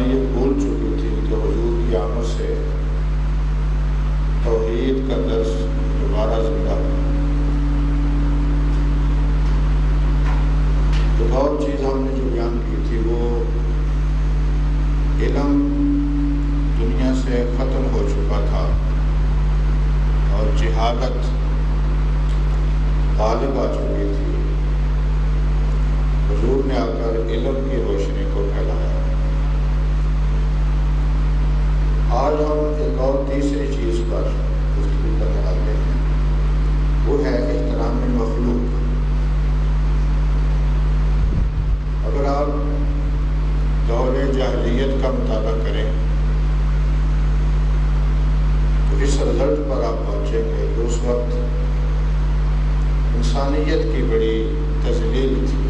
انسانیت بھول چکی تھی کہ حضور کی آمد سے توحید کا درس دوبارہ زندہ ہوا۔ ایک اور چیز ہم نے جو بیان کی تھی وہ علم دنیا سے ختم ہو چکا تھا اور جہالت غالب آ چکی تھی۔ حضور نے آ کر علم کی روشنی کو پھیلایا۔ آج ہم ایک اور تیسری چیز پر گفتگو کرنے والے ہیں، وہ ہے احترام مخلوق۔ اگر آپ دور جاہلیت کا مطالعہ کریں تو اس رزلٹ پر آپ پہنچیں گے کہ اس وقت انسانیت کی بڑی تذلیل تھی۔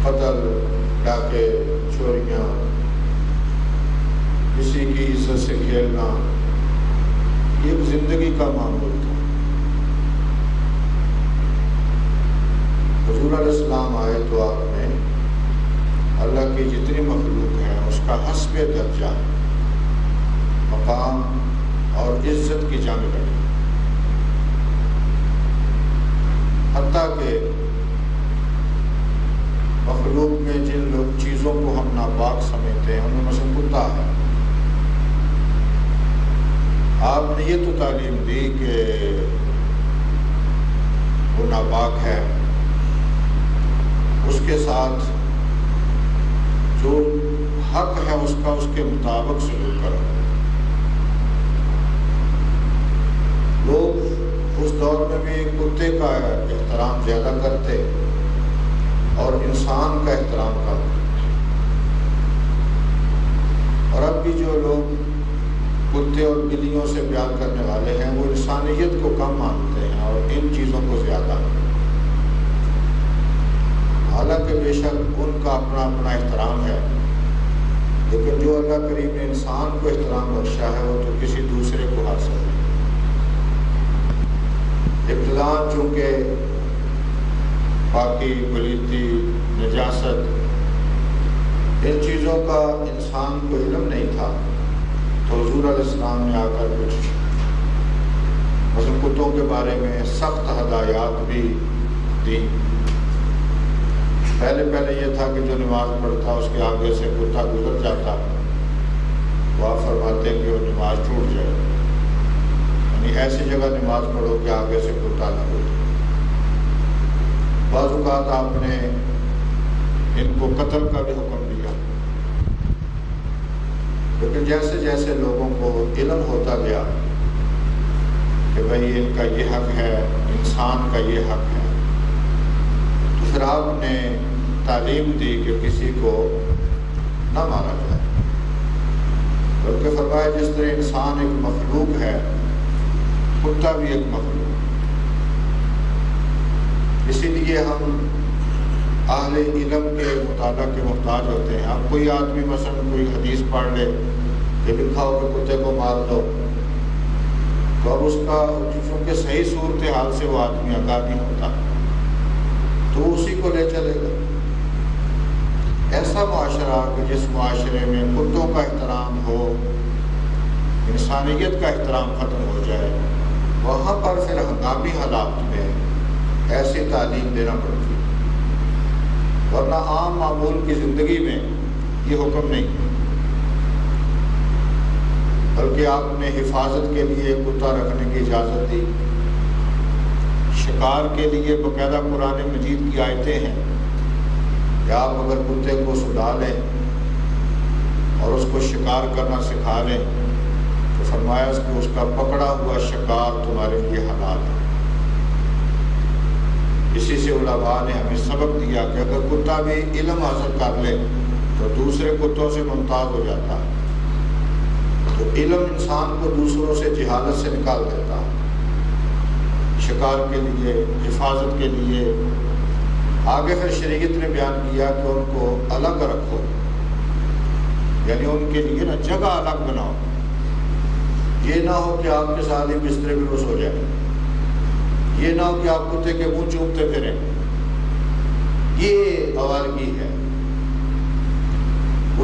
قتل، ڈاکے، چوریاں، کسی کی عزت سے کھیلنا، یہ ایک زندگی کا معمول تھا۔ حضور علیہ السلام آئے تو آپ نے اللہ کی جتنی مخلوق ہے اس کا حسب درجہ مقام اور عزت کی جنگ لڑی، حتیٰ کہ مخلوق میں جن لوگ چیزوں کو ہم ناپاک سمجھتے ہیں ان میں مثلا کتا ہے، آپ نے یہ تو تعلیم دی کہ وہ ناپاک ہے، اس کے ساتھ جو حق ہے اس کا اس کے مطابق سلوک کرو۔ لوگ اس دور میں بھی کتے کا احترام زیادہ کرتے اور انسان کا احترام کم۔ اور اب بھی جو لوگ کتے اور بلیوں سے پیار کرنے والے ہیں وہ انسانیت کو کم مانتے ہیں اور ان چیزوں کو زیادہ، حالانکہ بے شک ان کا اپنا اپنا احترام ہے، لیکن جو اللہ کریم نے انسان کو احترام بخشا ہے وہ تو کسی دوسرے کو حاصل ہے۔ ابتداء چونکہ پاکی، پلیتی، نجاست، ان چیزوں کا انسان کو علم نہیں تھا، تو حضور علیہ السلام نے آ کر کچھ مثلا کتوں کے بارے میں سخت ہدایات بھی دی۔ پہلے یہ تھا کہ جو نماز پڑھتا اس کے آگے سے کتا گزر جاتا وہ آپ فرماتے کہ وہ نماز ٹوٹ جائے، یعنی ایسی جگہ نماز پڑھو کہ آگے سے کتا نہ گزرے۔ بعض اوقات آپ نے ان کو قتل کا بھی حکم دیا، لیکن جیسے جیسے لوگوں کو علم ہوتا گیا کہ بھئی ان کا یہ حق ہے، انسان کا یہ حق ہے، تو پھر آپ نے تعلیم دی کہ کسی کو نہ مارا جائے، بلکہ فرمایا جس طرح انسان ایک مخلوق ہے کتا بھی ایک مخلوق۔ اسی لیے ہم اہل علم کے مطالعہ کے محتاج ہوتے ہیں۔ اب کوئی آدمی مثلا کوئی حدیث پڑھ لے کہ لکھا ہو کہ کتے کو مار دو، تو اب اس کا چونکہ صحیح صورتحال سے وہ آدمی آگاہ نہیں ہوتا تو اسی کو لے چلے گا۔ ایسا معاشرہ کہ جس معاشرے میں کتوں کا احترام ہو، انسانیت کا احترام ختم ہو جائے، وہاں پر پھر ہنگامی حالات میں ایسی تعلیم دینا پڑتی، ورنہ عام معمول کی زندگی میں یہ حکم نہیں، بلکہ آپ نے حفاظت کے لیے کتا رکھنے کی اجازت دی۔ شکار کے لیے باقاعدہ قرآن مجید کی آیتیں ہیں کہ آپ اگر کتے کو سلا لیں اور اس کو شکار کرنا سکھا لیں تو فرمایا کہ اس کا پکڑا ہوا شکار تمہارے لیے حلال ہے۔ اسی سے علماء نے ہمیں سبق دیا کہ اگر کتا بھی علم حاصل کر لے تو دوسرے کتوں سے ممتاز ہو جاتا ہے، تو علم انسان کو دوسروں سے جہالت سے نکال دیتا ہے۔ شکار کے لیے، حفاظت کے لیے آگے پھر شریعت نے بیان کیا کہ ان کو الگ رکھو، یعنی ان کے لیے نا جگہ الگ بناؤ، یہ نہ ہو کہ آپ کے ساتھ ہی بسترے پہ سو جائے، یہ نہ ہو کہ آپ کتے کے منہ چومتے پھریں، یہ آوارگی ہے۔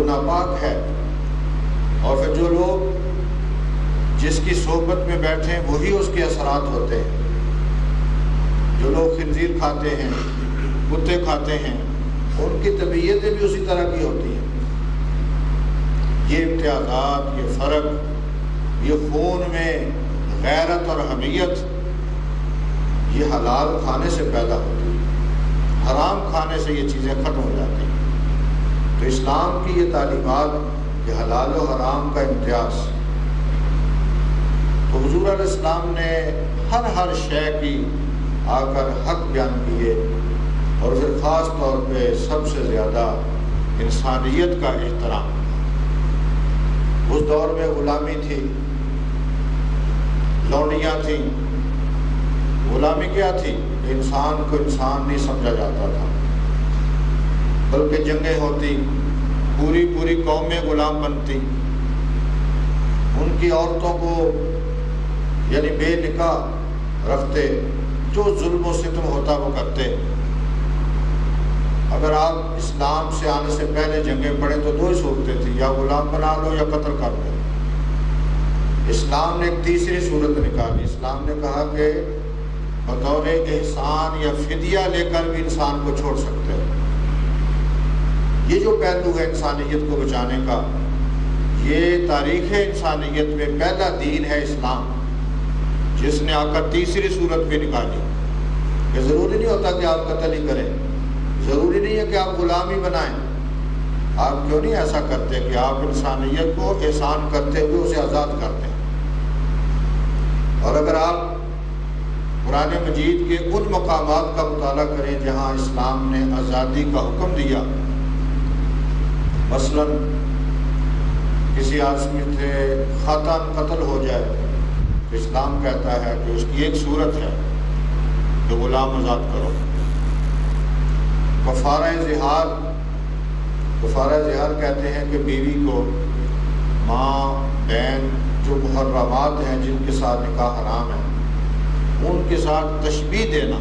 ناپاک ہے، اور پھر جو لوگ جس کی صحبت میں بیٹھے ہیں وہی اس کے اثرات ہوتے ہیں۔ جو لوگ خنزیر کھاتے ہیں، کتے کھاتے ہیں، ان کی طبیعتیں بھی اسی طرح کی ہوتی ہیں۔ یہ امتیازات، یہ فرق، یہ خون میں غیرت اور حمیت، یہ حلال کھانے سے پیدا ہوتی ہے، حرام کھانے سے یہ چیزیں ختم ہو جاتی ہیں۔ تو اسلام کی یہ تعلیمات کہ حلال و حرام کا امتیاز، تو حضور علیہ السلام نے ہر شے کی آ کر حق بیان کیے، اور پھر خاص طور پہ سب سے زیادہ انسانیت کا احترام۔ اس دور میں غلامی تھی، لونڈیاں تھیں۔ غلامی کیا تھی؟ کہ انسان کو انسان نہیں سمجھا جاتا تھا، بلکہ جنگیں ہوتی، پوری قومیں غلام بنتی، ان کی عورتوں کو یعنی بے نکاح رکھتے، جو ظلم و ستم ہوتا وہ کرتے۔ اگر آپ اسلام سے آنے سے پہلے جنگیں پڑھیں تو دو ہی صورتیں تھیں، یا غلام بنا لو یا قتل کر دو۔ اسلام نے ایک تیسری صورت نکالی۔ اسلام نے کہا کہ بطور احسان یا فدیہ لے کر بھی انسان کو چھوڑ سکتے ہو۔ یہ جو پہلو ہے انسانیت کو بچانے کا، یہ تاریخ انسانیت میں پہلا دین ہے اسلام، جس نے آ کر تیسری صورت بھی نکالی کہ ضروری نہیں ہوتا کہ آپ قتل ہی کریں، ضروری نہیں ہے کہ آپ غلامی بنائیں۔ آپ کیوں نہیں ایسا کرتے کہ آپ انسانیت کو احسان کرتے ہوئے اسے آزاد کرتے ہیں؟ اور اگر آپ قرآن مجید کے ان مقامات کا مطالعہ کریں جہاں اسلام نے آزادی کا حکم دیا، مثلا کسی آدمی سے خاتون قتل ہو جائے، اسلام کہتا ہے کہ اس کی ایک صورت ہے کہ غلام آزاد کرو۔ کفارہ زہار کہتے ہیں کہ بیوی کو ماں، بہن، جو محرمات ہیں جن کے ساتھ نکاح حرام ہے، ان کے ساتھ تشبیہ دینا،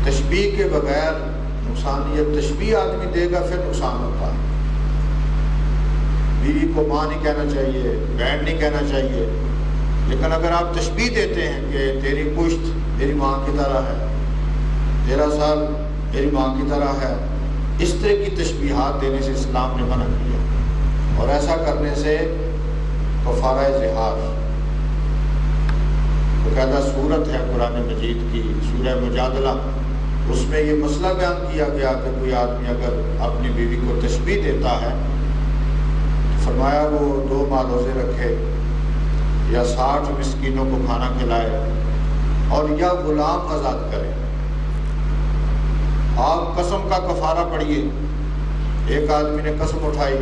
تشبیہ کے بغیر نقصانیت، تشبیہ آدمی دے گا پھر نقصان ہوتا ہے۔ بیوی کو ماں نہیں کہنا چاہیے، بہن نہیں کہنا چاہیے، لیکن اگر آپ تشبیہ دیتے ہیں کہ تیری پشت میری ماں کی طرح ہے، تیرا سال میری ماں کی طرح ہے، اس طرح کی تشبیہات دینے سے اسلام نے منع کیا، اور ایسا کرنے سے کفارہ زہار باقاعدہ صورت ہے قرآن مجید کی، سورہ مجادلہ، اس میں یہ مسئلہ بیان کیا گیا کہ کوئی آدمی اگر اپنی بیوی کو تشبیہ دیتا ہے، فرمایا وہ 2 ماہ روزے رکھے، یا 60 مسکینوں کو کھانا کھلائے، اور یا غلام آزاد کرے۔ آپ قسم کا کفارہ پڑھیے۔ ایک آدمی نے قسم اٹھائی،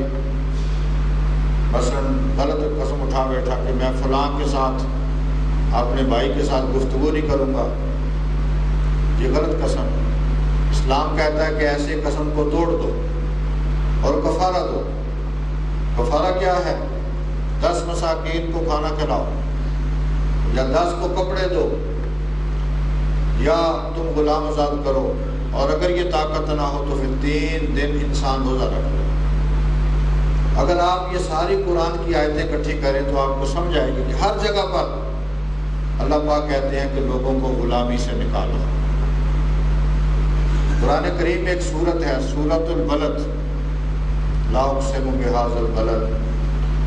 مثلا غلط قسم اٹھا بیٹھا کہ میں فلاں کے ساتھ، اپنے بھائی کے ساتھ گفتگو نہیں کروں گا، یہ غلط قسم۔ اسلام کہتا ہے کہ ایسے قسم کو توڑ دو اور کفارہ دو۔ کفارہ کیا ہے؟ 10 مساکین کو کھانا کھلاؤ، یا 10 کو کپڑے دو، یا تم غلام آزاد کرو، اور اگر یہ طاقت نہ ہو تو پھر 3 دن انسان روزہ رکھ لے۔ اگر آپ یہ ساری قرآن کی آیتیں اکٹھی کریں تو آپ کو سمجھ آئے گی کہ ہر جگہ پر اللہ پاک کہتے ہیں کہ لوگوں کو غلامی سے نکالو۔ قرآن کریم میں ایک صورت ہے، سورۃ البلد، لا اقسم بہذا البلد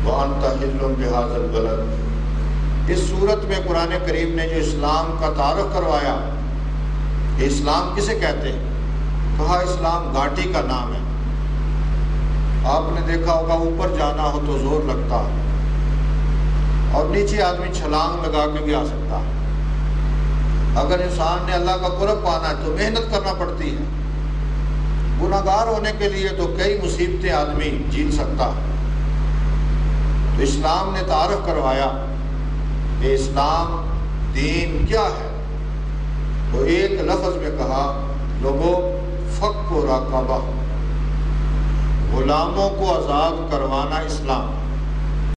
وانت حل بہذا البلد۔ اس صورت میں قرآن کریم نے جو اسلام کا تعارف کروایا کہ اسلام کسے کہتے ہیں، کہا اسلام گھاٹی کا نام ہے۔ آپ نے دیکھا ہوگا اوپر جانا ہو تو زور لگتا ہے، اور نیچے آدمی چھلانگ لگا کے بھی آ سکتا ہے۔ اگر انسان نے اللہ کا قرب پانا ہے تو محنت کرنا پڑتی ہے۔ گناہگار ہونے کے لیے تو کئی مصیبتیں آدمی جیت سکتا ہے۔ تو اسلام نے تعارف کروایا کہ اسلام دین کیا ہے، تو ایک لفظ میں کہا، لوگوں فک و رقبہ، غلاموں کو آزاد کروانا اسلام۔